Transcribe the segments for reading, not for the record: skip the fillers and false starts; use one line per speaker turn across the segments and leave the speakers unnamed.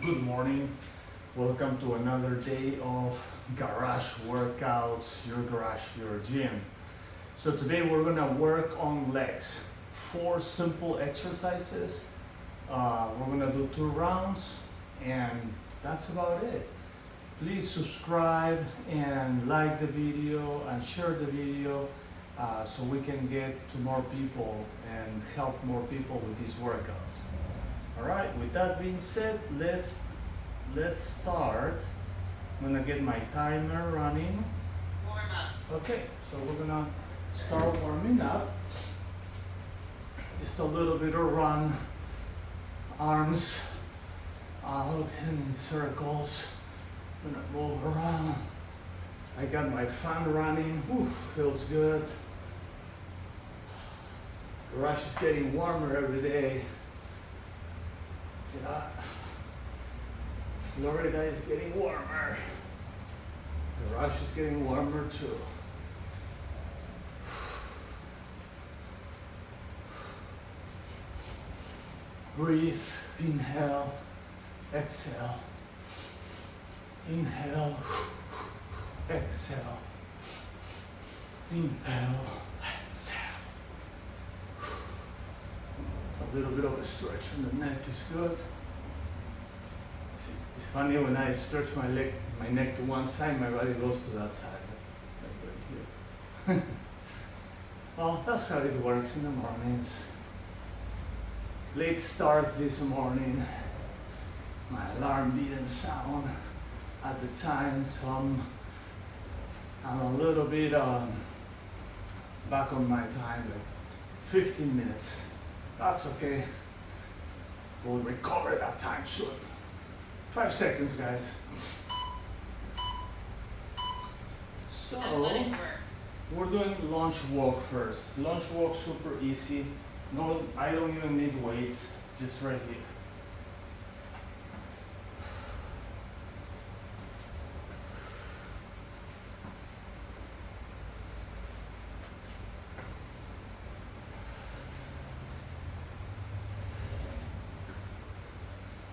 Good morning. Welcome to another day of garage workouts, your garage, your gym. So today we're gonna work on legs. 4 simple exercises. We're gonna do 2 rounds and that's about it. Please subscribe and like the video and share the video so we can get to more people and help more people with these workouts. All right, with that being said, let's start. I'm gonna get my timer running.
Warm up.
Okay, so we're gonna start warming up. Just a little bit of run, arms out and in circles. Gonna move around. I got my fan running. Oof, feels good. Garage is getting warmer every day. Yeah. Florida is getting warmer. Garage is getting warmer too. Breathe, inhale, exhale. Inhale, exhale. Inhale, exhale. A little bit of a stretch in the neck is good. It's funny when I stretch my neck to one side, my body goes to that side. Like right here. Well, that's how it works in the mornings. Late start this morning. My alarm didn't sound at the time, so I'm a little bit back on my time, like 15 minutes. That's okay. We'll recover that time soon. 5 seconds, guys. So, we're doing lunge walk first. Lunge walk, super easy. No, I don't even need weights, just right here.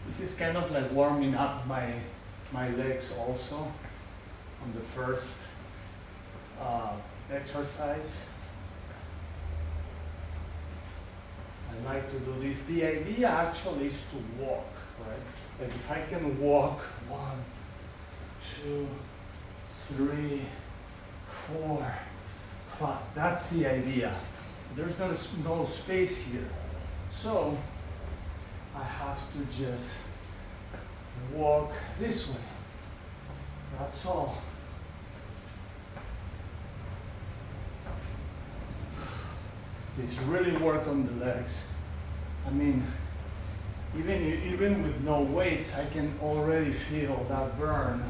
This is kind of like warming up my legs also on the first exercise. I like to do this. The idea actually is to walk, right? Like if I can walk 1, 2, 3, 4, 5. That's the idea. There's no space here. So I have to just walk this way. That's all. This really work on the legs. I mean, even with no weights, I can already feel that burn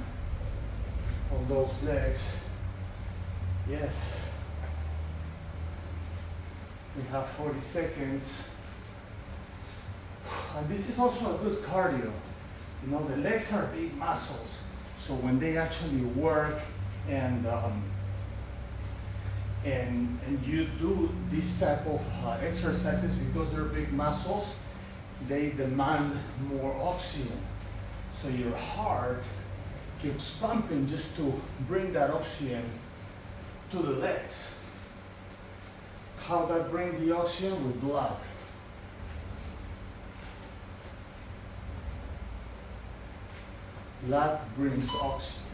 on those legs. Yes. We have 40 seconds. And this is also a good cardio. You know, the legs are big muscles. So when they actually work and you do this type of exercises, because they're big muscles, they demand more oxygen. So your heart keeps pumping just to bring that oxygen to the legs. How that bring the oxygen? With blood. Blood brings oxygen.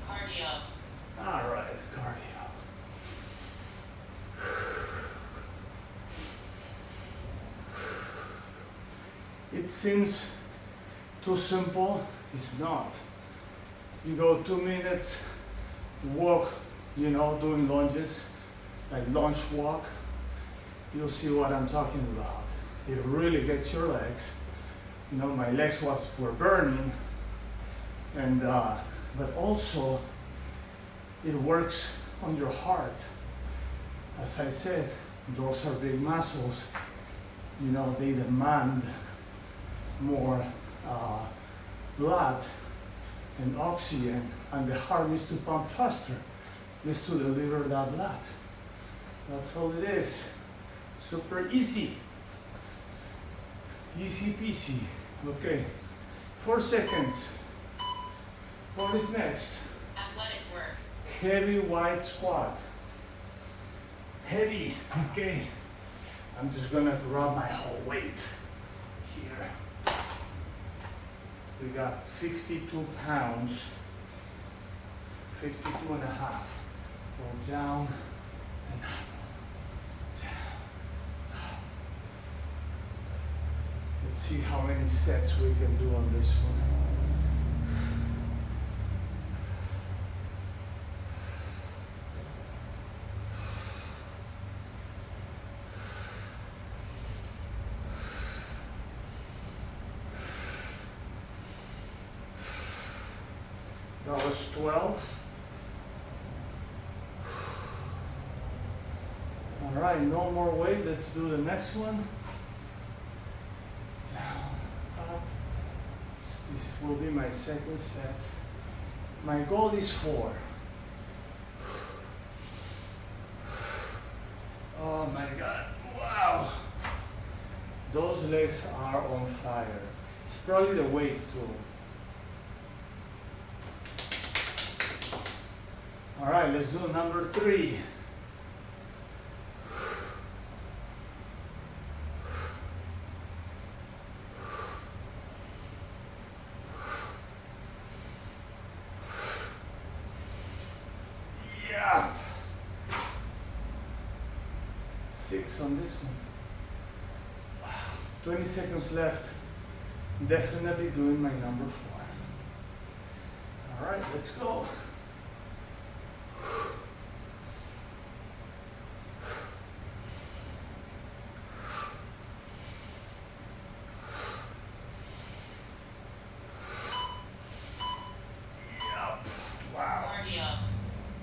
Cardio.
All right, cardio. It seems too simple. It's not. You go 2 minutes, walk, you know, doing lunges, like lunge walk. You'll see what I'm talking about. It really gets your legs. You know, my legs were burning, and but also it works on your heart. As I said, those are big muscles. You know, they demand more blood and oxygen, and the heart needs to pump faster, needs to deliver that blood. That's all it is. Super easy. Easy peasy. Okay, 4 seconds. What is next?
Athletic work.
Heavy wide squat. Heavy, okay. I'm just gonna grab my whole weight here. We got 52 pounds, 52 and a half. Go down and up, down, up. Let's see how many sets we can do on this one. That was 12. All right, no more weight. Let's do the next one. Down, up. This will be my second set. My goal is 4. Oh my God, wow. Those legs are on fire. It's probably the weight too. All right, let's do number 3. Yeah. 6 on this one. Wow. 20 seconds left. Definitely doing my number 4. All right, let's go.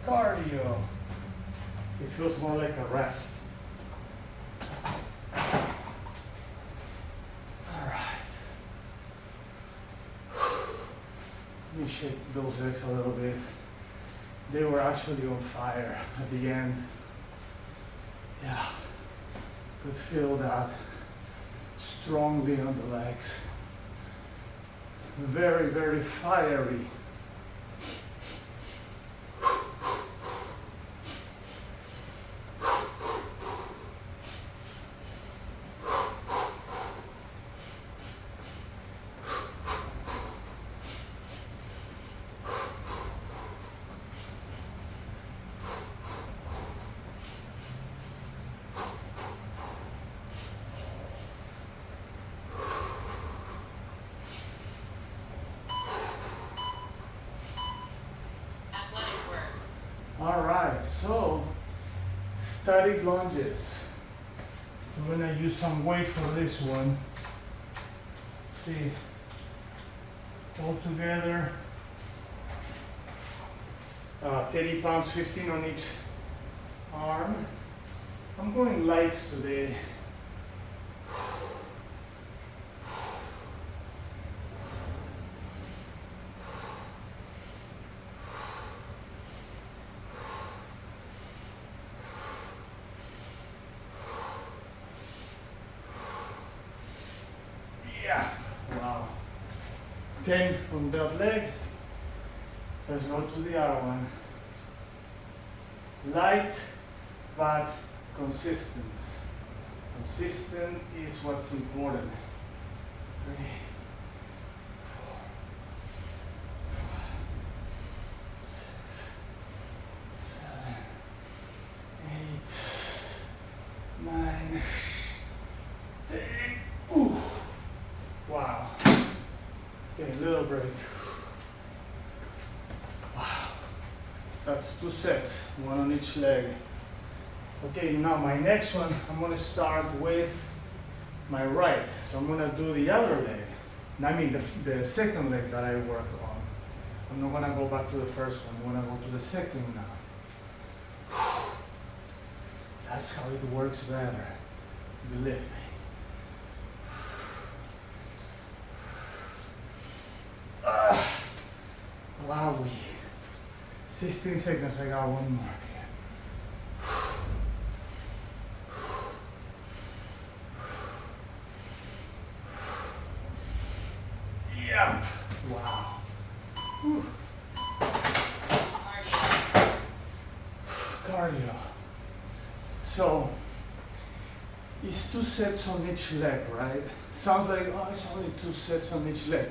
Cardio. It feels more like a rest. All right. Let me shake those legs a little bit. They were actually on fire at the end. Yeah, could feel that strongly on the legs. Very, very fiery. All right, so static lunges. We're gonna use some weight for this one. Let's see, all together, 30 pounds, 15 on each arm. I'm going light today. Yeah, wow. 10 on that leg. Let's go to the other one. Light, but consistent. Consistent is what's important. 3, 4, 5, 6, 7, 8, 9, 10. Ooh. Wow. Okay, little break. Wow. That's 2 sets, 1 on each leg. Okay, now my next one, I'm gonna start with my right. So I'm gonna do the other leg. I mean the second leg that I worked on. I'm not gonna go back to the first one. I'm gonna go to the second now. That's how it works better. Believe me. Wow, 16 seconds, I got one more here. It's 2 sets on each leg, right? Sounds like, oh, it's only 2 sets on each leg.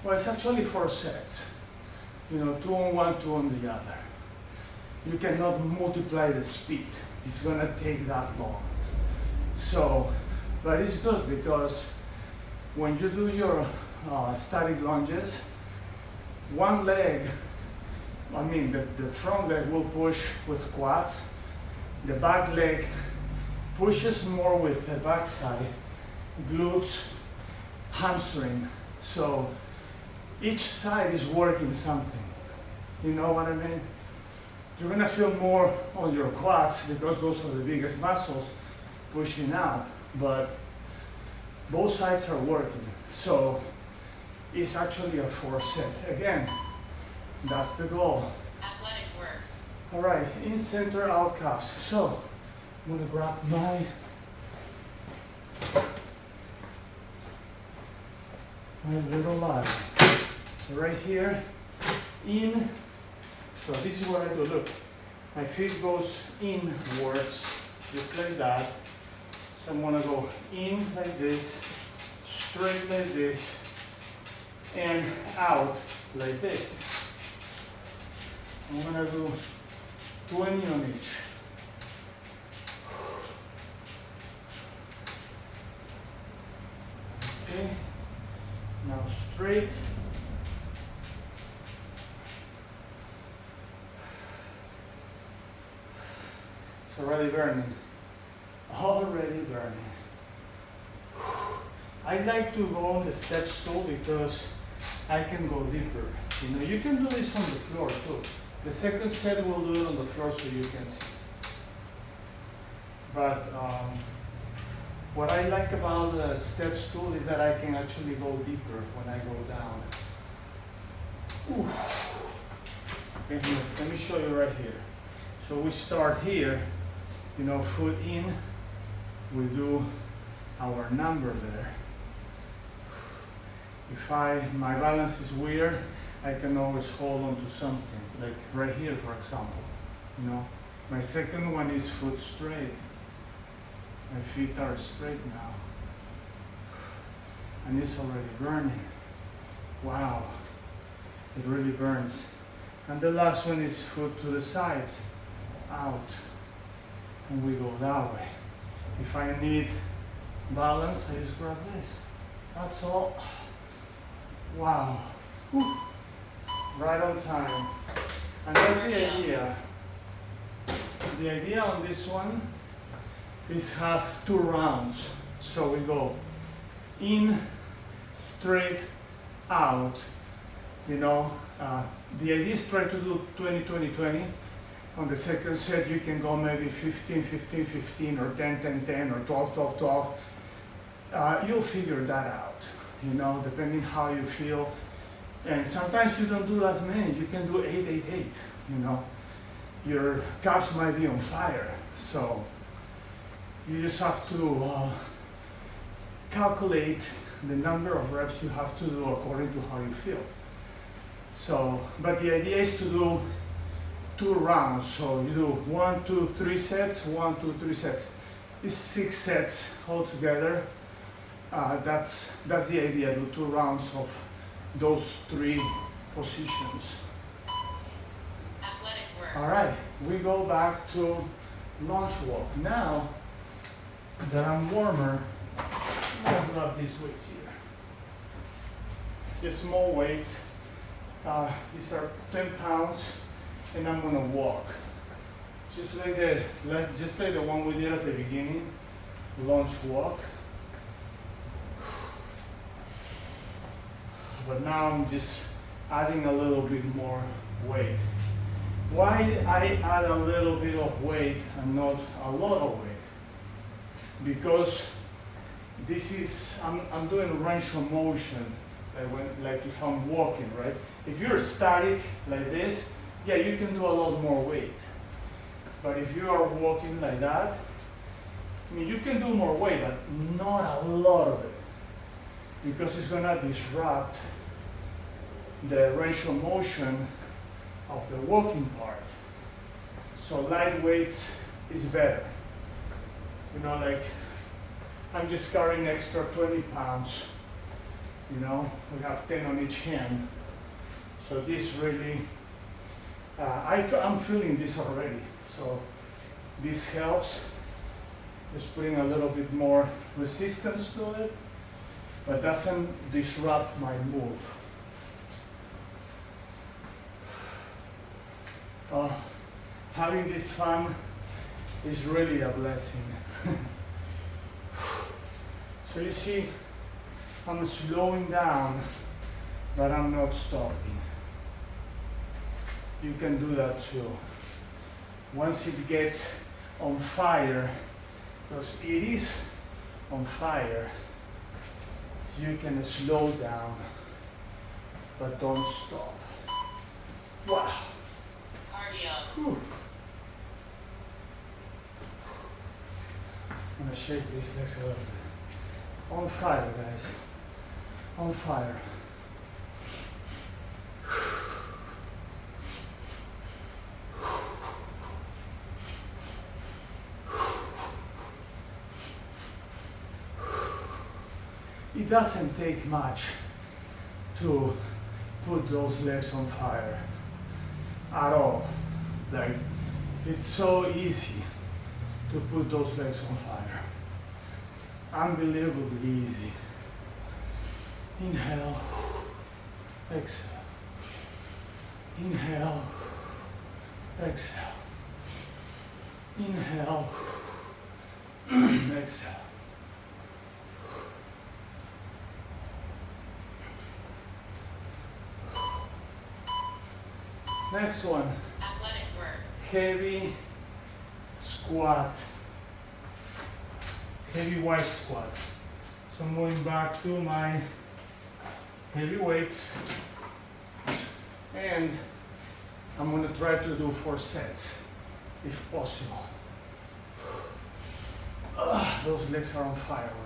Well, it's actually 4 sets. You know, 2 on one, 2 on the other. You cannot multiply the speed. It's gonna take that long. So, but it's good because when you do your static lunges, one leg, I mean the front leg will push with quads, the back leg pushes more with the back side, glutes, hamstring. So each side is working something. You know what I mean? You're gonna feel more on your quads because those are the biggest muscles pushing out, but both sides are working. So it's actually a 4 set. Again, that's the goal.
Athletic work.
All right, in center, out calves. So I'm gonna grab my little ladder. So right here, in. So this is what I do. Look, my feet goes inwards, just like that. So I'm gonna go in like this, straight like this, and out like this. I'm gonna do 20 on each. Okay, now straight. It's already burning. Already burning. I like to go on the steps too because I can go deeper. You know, you can do this on the floor too. The second set we'll do it on the floor so you can see. But what I like about the steps tool is that I can actually go deeper when I go down. Oof. Okay, here, let me show you right here. So we start here, you know, foot in, we do our number there. If my balance is weird, I can always hold on to something, like right here, for example. You know, my second one is foot straight. My feet are straight now. And it's already burning. Wow, it really burns. And the last one is foot to the sides, out. And we go that way. If I need balance, I just grab this. That's all. Wow. Whew. Right on time. And that's the idea. The idea on this one is have 2 rounds. So we go in, straight, out. You know, the idea is try to do 20-20-20. On the second set, you can go maybe 15-15-15 or 10-10-10 or 12-12-12. You'll figure that out, you know, depending how you feel. And sometimes you don't do as many. You can do 8-8-8, you know. Your calves might be on fire. So you just have to calculate the number of reps you have to do according to how you feel. So, but the idea is to do 2 rounds. So you do 1, 2, 3 sets, 1, 2, 3 sets. It's 6 sets altogether. That's the idea, do 2 rounds of those 3 positions.
Athletic work.
All right, we go back to lunge walk. Now that I'm warmer, I'm gonna grab these weights here. Just small weights. These are 10 pounds, and I'm gonna walk. Just like the one we did at the beginning, lunge walk. But now I'm just adding a little bit more weight. Why I add a little bit of weight and not a lot of weight? Because this is, I'm doing range of motion, like if I'm walking, right? If you're static like this, yeah, you can do a lot more weight. But if you are walking like that, I mean, you can do more weight, but not a lot of it. Because it's gonna disrupt the range of motion of the walking part. So light weights is better. You know, like I'm just carrying extra 20 pounds. You know, we have 10 on each hand. So this really, I'm feeling this already. So this helps. Just putting a little bit more resistance to it, but doesn't disrupt my move. Having this fun is really a blessing. So you see, I'm slowing down, but I'm not stopping. You can do that too. Once it gets on fire, because it is on fire, you can slow down, but don't stop. Wow.
Cardio.
Whew. I'm gonna shake these legs a little bit. On fire, guys. On fire. It doesn't take much to put those legs on fire at all. Like, it's so easy to put those legs on fire. Unbelievably easy. Inhale, exhale. Inhale, exhale. Inhale, exhale. Next one.
Athletic work.
Heavy squat. Heavy wide squats. So I'm going back to my heavy weights. And I'm going to try to do 4 sets, if possible. Those legs are on fire already.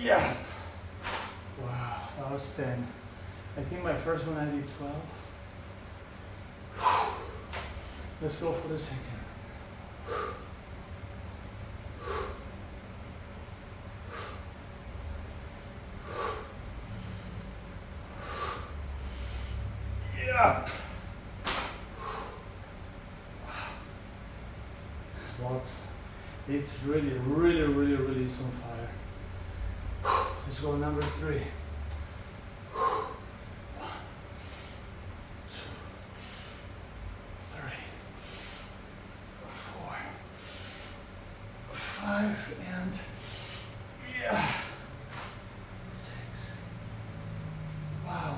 Yeah. Wow, that was 10. I think my first one I did 12. Let's go for the second. Yeah. Lot. It's really is on fire. Let's go number 3. 1, 2, 3, 4, 5, and yeah, 6. Wow.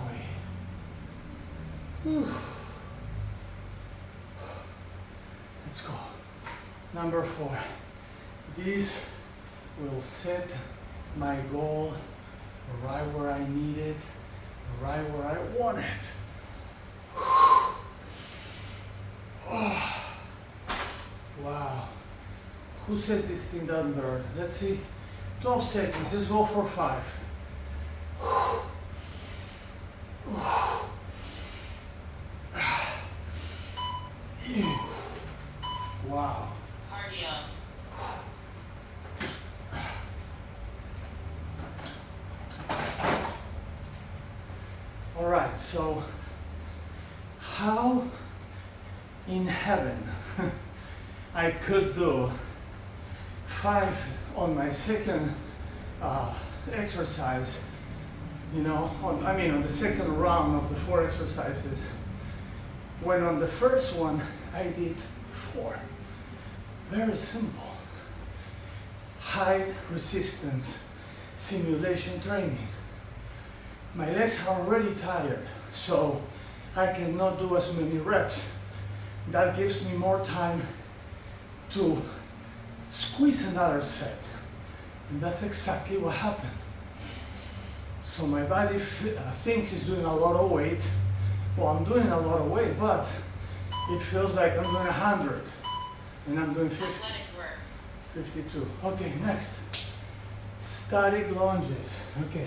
Let's go. Number 4. This will set my goal right where I need it, right where I want it. Oh, wow. Who says this thing doesn't burn? Let's see. 12 seconds. Let's go for 5. Wow.
Cardio.
All right, so how in heaven I could do 5 on my second exercise, you know, on the second round of the 4 exercises, when on the first one I did 4. Very simple. Height resistance simulation training. My legs are already tired, so I cannot do as many reps. That gives me more time to squeeze another set. And that's exactly what happened. So my body thinks it's doing a lot of weight. Well, I'm doing a lot of weight, but it feels like I'm doing 100. And I'm doing 50.
Athletic work.
52. Okay, next. Static lunges. Okay.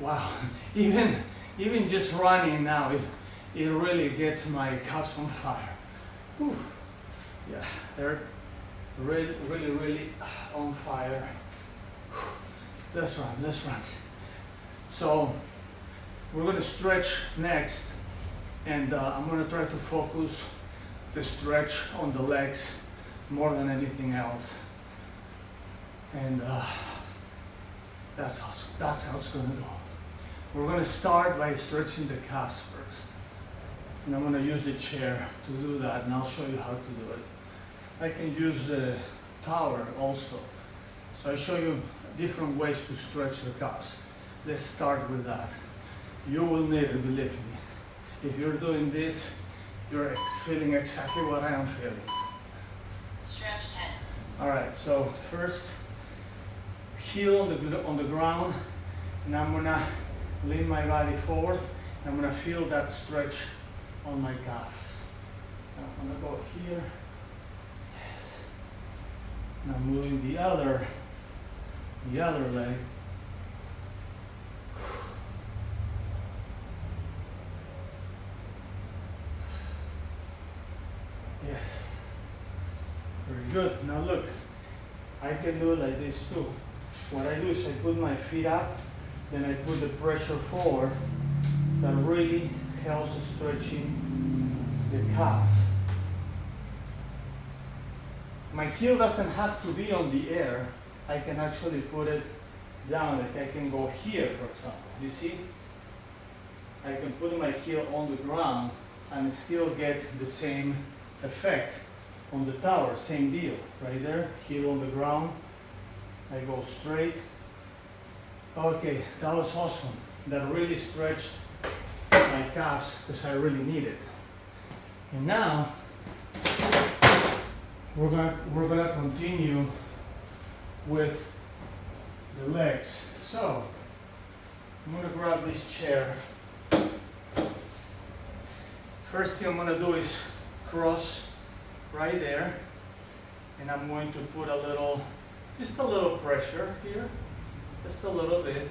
Wow, even just running now, it really gets my calves on fire. Whew. Yeah, they're really on fire. Let's run. So we're gonna stretch next, and I'm gonna try to focus the stretch on the legs more than anything else. And that's how it's gonna go. We're gonna start by stretching the calves first. And I'm gonna use the chair to do that, and I'll show you how to do it. I can use the tower also. So I show you different ways to stretch the calves. Let's start with that. You will need it, believe me. If you're doing this, you're feeling exactly what I am feeling.
Stretch 10.
All right, so first, heel on the ground, and I'm gonna lean my body forward, and I'm gonna feel that stretch on my calf. I'm gonna go here, yes. And I'm moving the other leg. Yes, very good. Now look, I can do it like this too. What I do is I put my feet up, then I put the pressure forward. That really helps stretching the calf. My heel doesn't have to be on the air. I can actually put it down, like I can go here, for example. You see? I can put my heel on the ground and still get the same effect on the tower. Same deal, right there, heel on the ground. I go straight. Okay, that was awesome. That really stretched my calves because I really need it. And now we're gonna continue with the legs. So I'm gonna grab this chair. First thing I'm gonna do is cross right there, and I'm going to put just a little pressure here, just a little bit.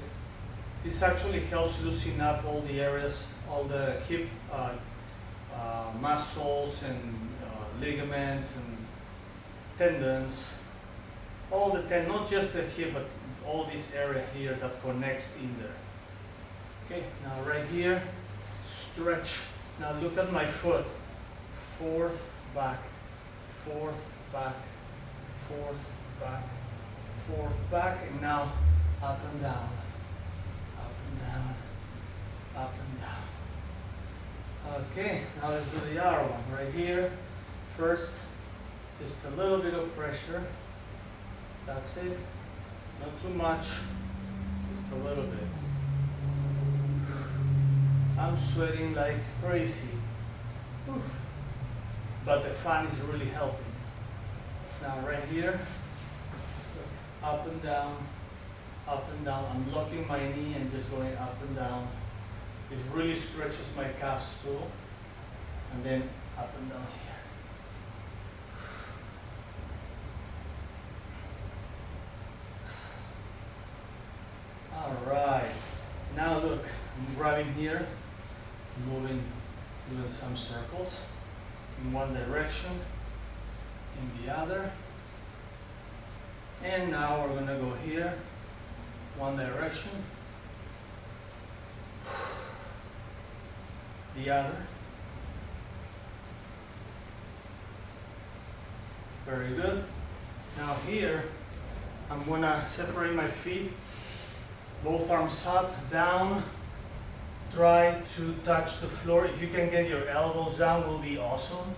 This actually helps loosen up all the areas, all the hip muscles and ligaments and tendons, all the not just the hip, but all this area here that connects in there. Okay, now right here, stretch. Now look at my foot, forth, back, forth, back, forth, back, forth, back, and now up and down, up and down, up and down. Okay, now let's do the other one right here. First, just a little bit of pressure. That's it. Not too much, just a little bit. I'm sweating like crazy. Oof. But the fan is really helping. Now right here, look, up and down, up and down. I'm locking my knee and just going up and down. It really stretches my calves too. And then up and down here. All right, now look, I'm grabbing here, doing some circles in one direction, in the other. And now we're gonna go here, one direction, the other. Very good. Now here, I'm gonna separate my feet, both arms up, down, try to touch the floor. If you can get your elbows down, will be awesome.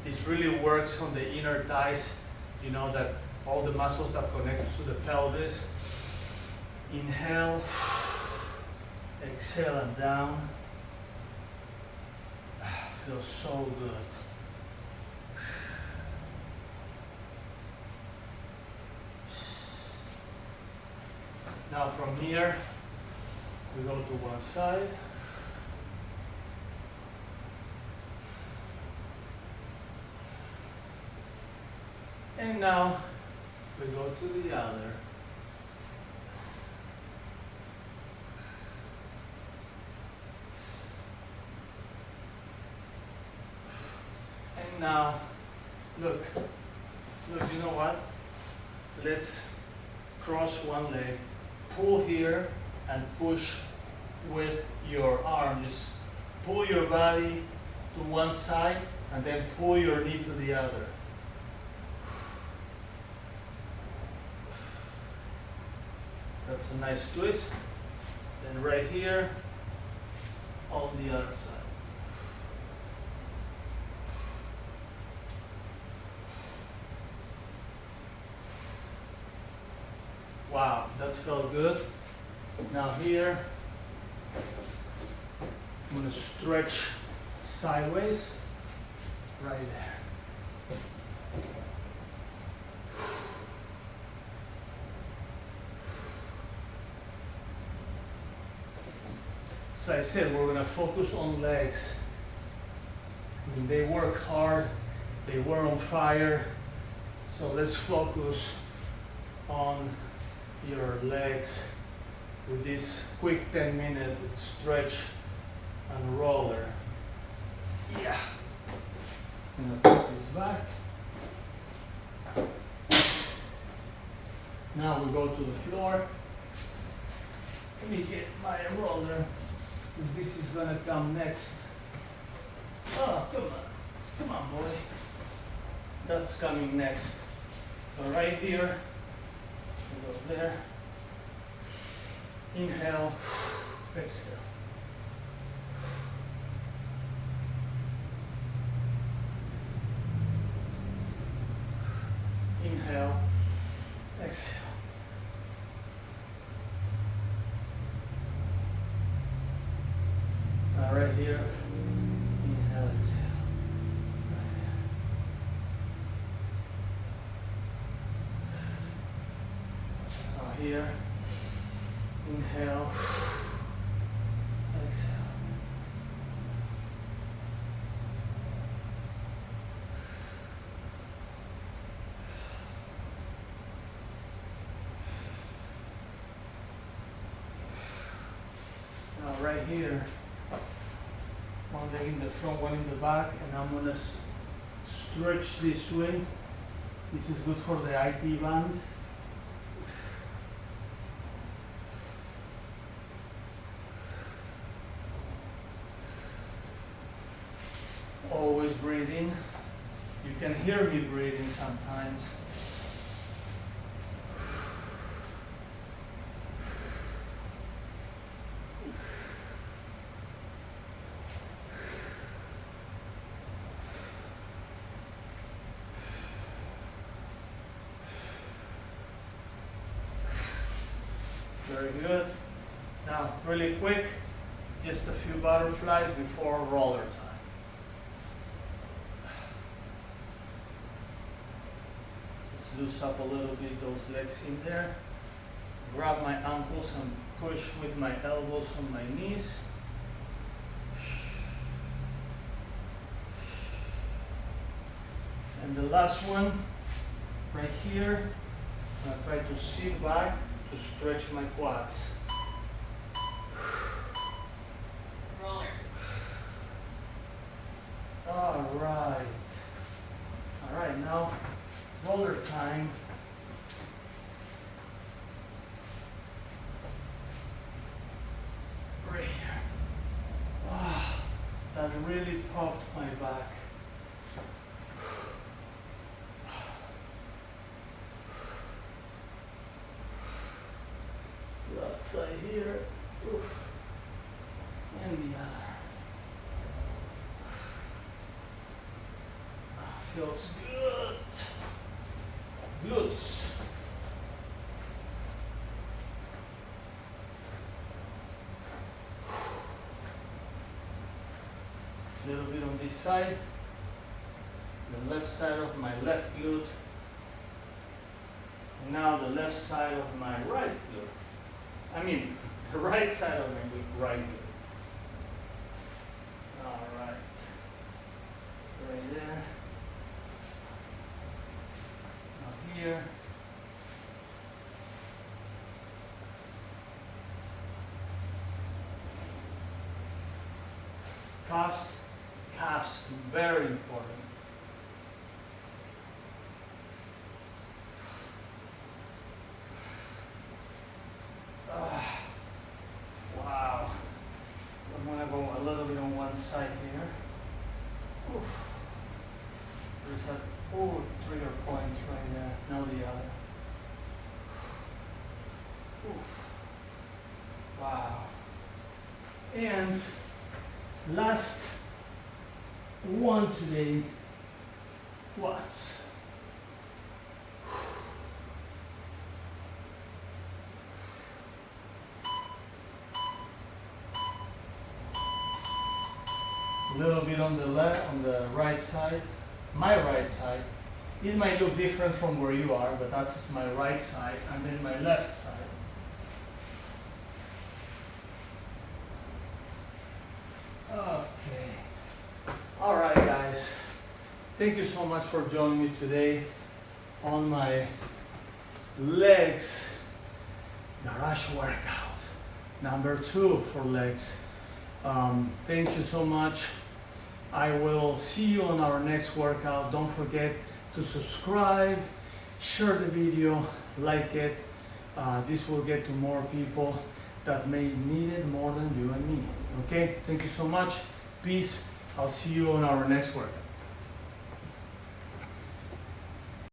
This really works on the inner thighs, you know, that all the muscles that connect to the pelvis. Inhale, exhale and down. Feels so good. Now from here, we go to one side. And now we go to the other. And now, look, you know what? Let's cross one leg, pull here and push with your arm. Just pull your body to one side and then pull your knee to the other. That's a nice twist. Then right here on the other side. Wow, that felt good. Now here, I'm going to stretch sideways, right there. As I said, we're going to focus on legs. I mean, they work hard, they were on fire, so let's focus on your legs with this quick 10-minute stretch and roller. Yeah. I'm gonna put this back. Now we go to the floor. Let me get my roller, because this is gonna come next. Oh, come on, boy. That's coming next. So right here, we go there. Inhale, exhale. Inhale, exhale. Now right here, inhale, exhale. Right there. Now here, inhale, exhale. Now right here, one leg in the front, one in the back, and I'm gonna stretch this way. This is good for the IT band. Always breathing. You can hear me breathing sometimes. Very good. Now, really quick, just a few butterflies before roller time. Just loose up a little bit those legs in there. Grab my ankles and push with my elbows on my knees. And the last one, right here, I'm gonna try to sit back to stretch my quads.
Roller.
All right. All right, now roller time. Right here. Ah, that really popped my back. That side here, oof, and the other. Feels good. Glutes. A little bit on this side. The left side of my left glute. Now the left side of my right glute. I mean, the right side of my right glute. All right. Right there. here. Calves, very important. Wow. I'm gonna go a little bit on one side here. Oof. There's a trigger point right there, now the other. Oof. Wow. And last one today, quads. A little bit on the left, on the right side, my right side. It might look different from where you are, but that's my right side, and then my left side. Okay. All right, guys. Thank you so much for joining me today on my legs garage workout. Number 2 for legs. Thank you so much. I will see you on our next workout. Don't forget to subscribe, share the video, like it. This will get to more people that may need it more than you and me. Okay, thank you so much. Peace. I'll see you on our next workout.